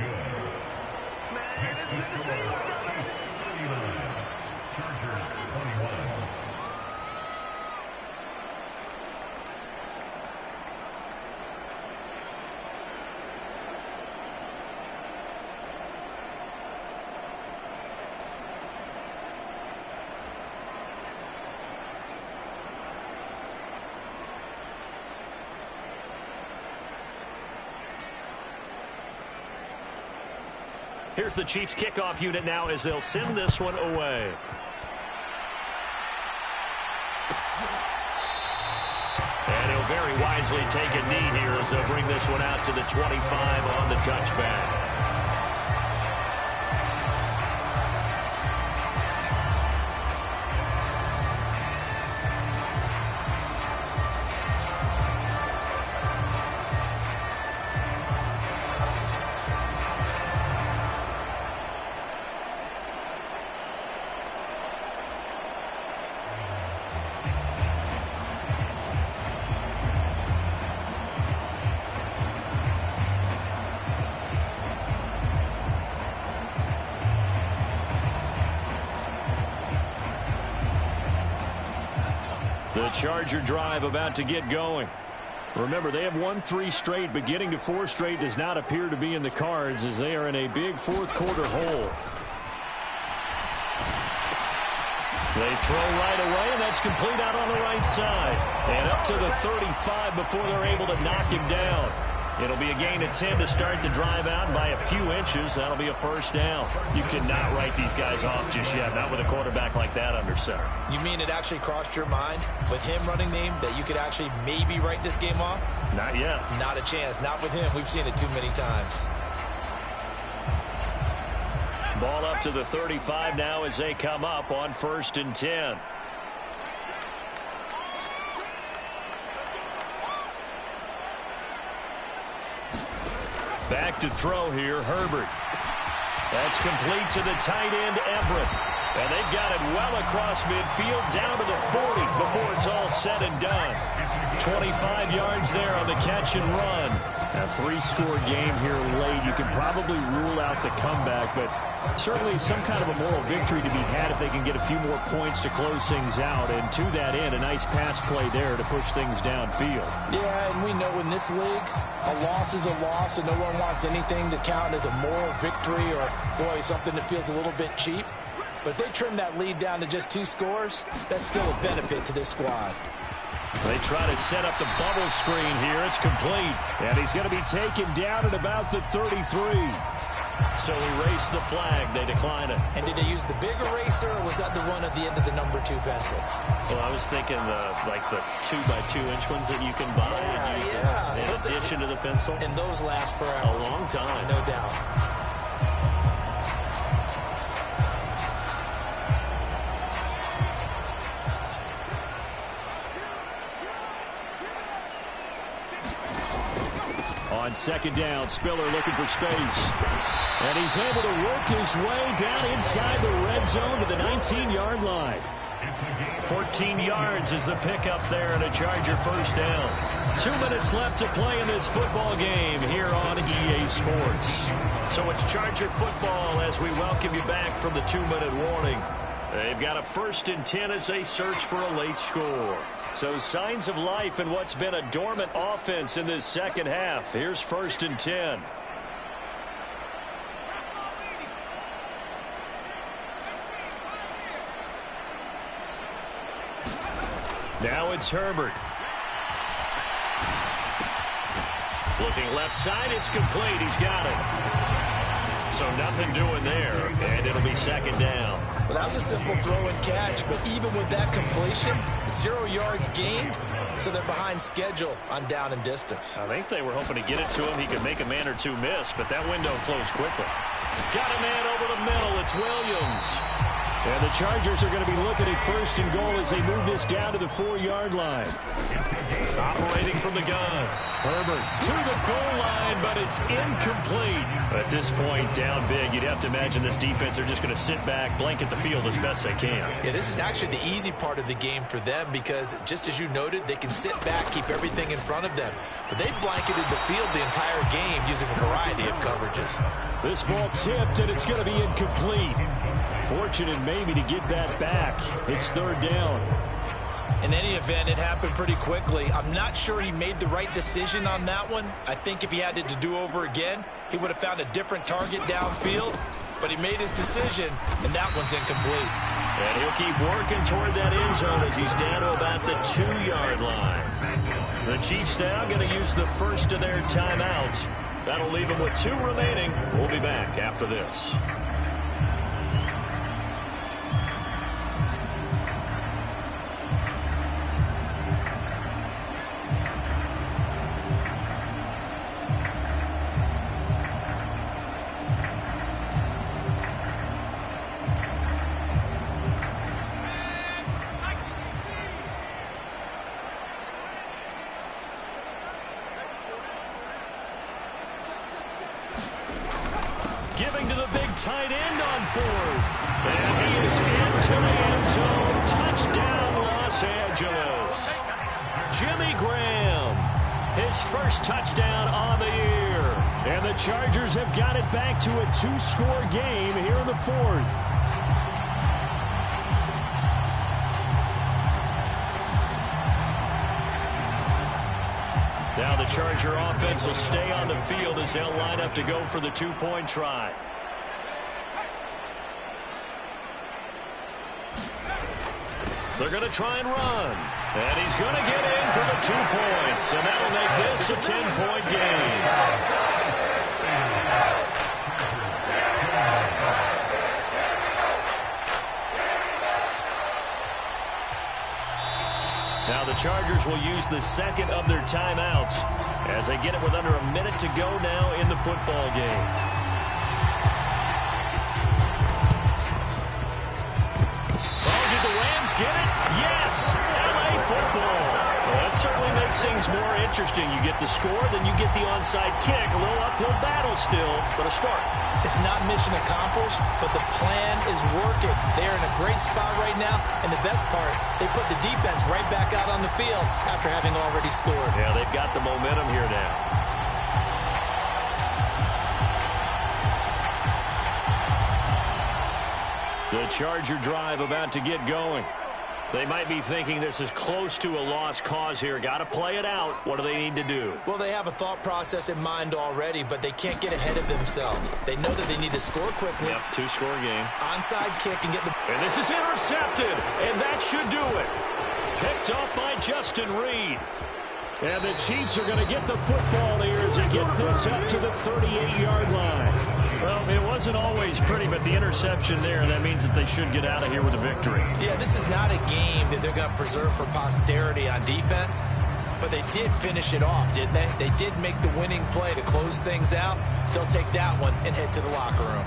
Here's the Chiefs kickoff unit now as they'll send this one away. And he'll very wisely take a knee here as they'll bring this one out to the 25 on the touchback. The Charger drive about to get going. Remember, they have won 3 straight, but getting to 4 straight does not appear to be in the cards as they are in a big fourth-quarter hole. They throw right away, and that's complete out on the right side. And up to the 35 before they're able to knock him down. It'll be a gain of 10 to start the drive out by a few inches. That'll be a first down. You cannot write these guys off just yet, not with a quarterback like that under center. You mean it actually crossed your mind with him running the game that you could actually maybe write this game off? Not yet. Not a chance. Not with him. We've seen it too many times. Ball up to the 35 now as they come up on 1st and 10. Back to throw here, Herbert. That's complete to the tight end, Everett. And they've got it well across midfield, down to the 40 before it's all said and done. 25 yards there on the catch and run. A 3-score game here late. You can probably rule out the comeback, but certainly some kind of a moral victory to be had if they can get a few more points to close things out. And to that end, a nice pass play there to push things downfield. Yeah, and we know in this league, a loss is a loss, and no one wants anything to count as a moral victory or, boy, something that feels a little bit cheap. But if they trim that lead down to just 2 scores, that's still a benefit to this squad. They try to set up the bubble screen here. It's complete. And he's going to be taken down at about the 33. So erase the flag. They decline it. And did they use the big eraser, or was that the one at the end of the number 2 pencil? Well, I was thinking like the 2x2-inch ones that you can buy and use in addition to the pencil. And those last forever. A long time. No doubt. On 2nd down, Spiller looking for space. And he's able to work his way down inside the red zone to the 19-yard line. 14 yards is the pickup there and a Charger first down. 2 minutes left to play in this football game here on EA Sports. So it's Charger football as we welcome you back from the 2-minute warning. They've got a 1st and 10 as they search for a late score. So signs of life in what's been a dormant offense in this second half. Here's 1st and 10. Now it's Herbert. Looking left side, it's complete. He's got it. So nothing doing there, and it'll be 2nd down. Well, that was a simple throw and catch, but even with that completion, 0 yards gained, so they're behind schedule on down and distance. I think they were hoping to get it to him. He could make a man or two miss, but that window closed quickly. Got a man over the middle. It's Williams. And the Chargers are going to be looking at 1st and goal as they move this down to the 4-yard line. Operating from the gun. Herbert to the goal line, but it's incomplete. At this point, down big, you'd have to imagine this defense are just going to sit back, blanket the field as best they can. Yeah, this is actually the easy part of the game for them because, just as you noted, they can sit back, keep everything in front of them. But they've blanketed the field the entire game using a variety of coverages. This ball tipped, and it's going to be incomplete. Fortunate maybe to get that back. It's 3rd down. In any event, it happened pretty quickly. I'm not sure he made the right decision on that one. I think if he had it to do over again, he would have found a different target downfield. But he made his decision, and that one's incomplete. And he'll keep working toward that end zone as he's down to about the 2-yard line. The Chiefs now going to use the first of their timeouts. That'll leave them with 2 remaining. We'll be back after this. Giving to the big tight end on 4th. And he is into the end zone. Touchdown, Los Angeles. Jimmy Graham, his first touchdown on the year. And the Chargers have got it back to a 2-score game here in the 4th. Now the Charger offense will stay on the field as they'll line up to go for the 2-point try. They're going to try and run. And he's going to get in for the 2 points. And that'll make this a 10-point game. Now the Chargers will use the second of their timeouts as they get it with under a minute to go now in the football game. Oh, did the Rams get it? Yes! LA football. Well, that certainly makes things more interesting. You get the score, then you get the onside kick. A little uphill battle still, but a start. It's not mission accomplished, but the plan is working. They're in a great spot right now, and the best part, they put the defense right back out on the field after having already scored. Yeah, they've got the momentum here now. The Charger drive about to get going. They might be thinking this is close to a lost cause here. Got to play it out. What do they need to do? Well, they have a thought process in mind already, but they can't get ahead of themselves. They know that they need to score quickly. Yep, 2-score game. Onside kick and get the... And this is intercepted, and that should do it. Picked off by Justin Reed. And the Chiefs are going to get the football here as he gets this up to the 38-yard line. Well, it wasn't always pretty, but the interception there, that means that they should get out of here with a victory. Yeah, this is not a game that they're going to preserve for posterity on defense, but they did finish it off, didn't they? They did make the winning play to close things out. They'll take that one and head to the locker room.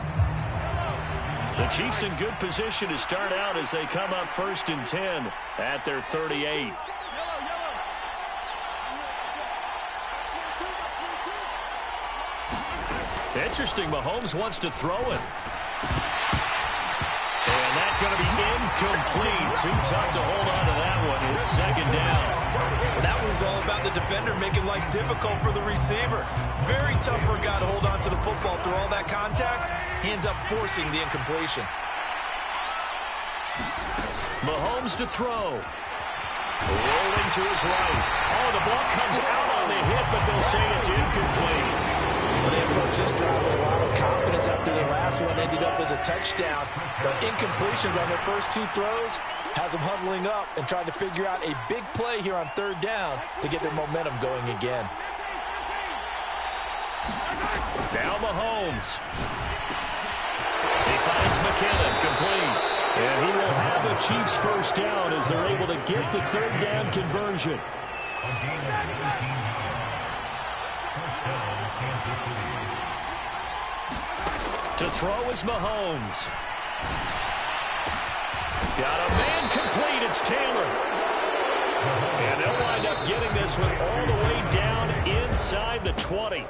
The Chiefs in good position to start out as they come up 1st and 10 at their 38. Interesting, Mahomes wants to throw it. And that's going to be incomplete. Too tough to hold on to that one. It's 2nd down. Well, that one's all about the defender making life difficult for the receiver. Very tough for a guy to hold on to the football through all that contact. He ends up forcing the incompletion. Mahomes to throw. Rolling to his right. Oh, the ball comes out on the hit, but they'll say it's incomplete. They approached this drive with a lot of confidence after their last one ended up as a touchdown. But incompletions on their first 2 throws has them huddling up and trying to figure out a big play here on 3rd down to get their momentum going again. Now Mahomes. He finds McKinnon, complete. And he will have the Chiefs 1st down as they're able to get the 3rd down conversion. To throw is Mahomes. Got a man complete. It's Taylor. And they'll wind up getting this one all the way down inside the 20.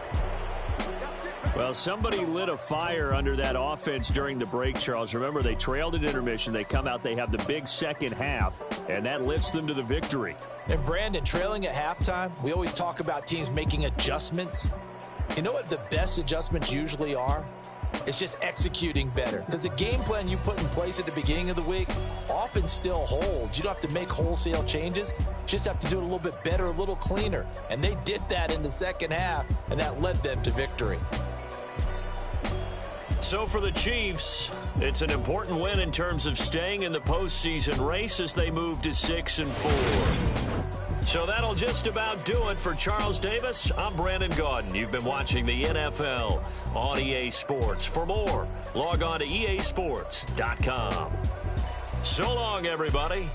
Well, somebody lit a fire under that offense during the break, Charles. Remember, they trailed at intermission. They come out, they have the big second half, and that lifts them to the victory. And, Brandon, trailing at halftime, we always talk about teams making adjustments. You know what the best adjustments usually are? It's just executing better. Because the game plan you put in place at the beginning of the week often still holds. You don't have to make wholesale changes. You just have to do it a little bit better, a little cleaner. And they did that in the second half, and that led them to victory. So for the Chiefs, it's an important win in terms of staying in the postseason race as they move to 6-4. So that'll just about do it for Charles Davis. I'm Brandon Gaudin. You've been watching the NFL on EA Sports. For more, log on to easports.com. So long, everybody.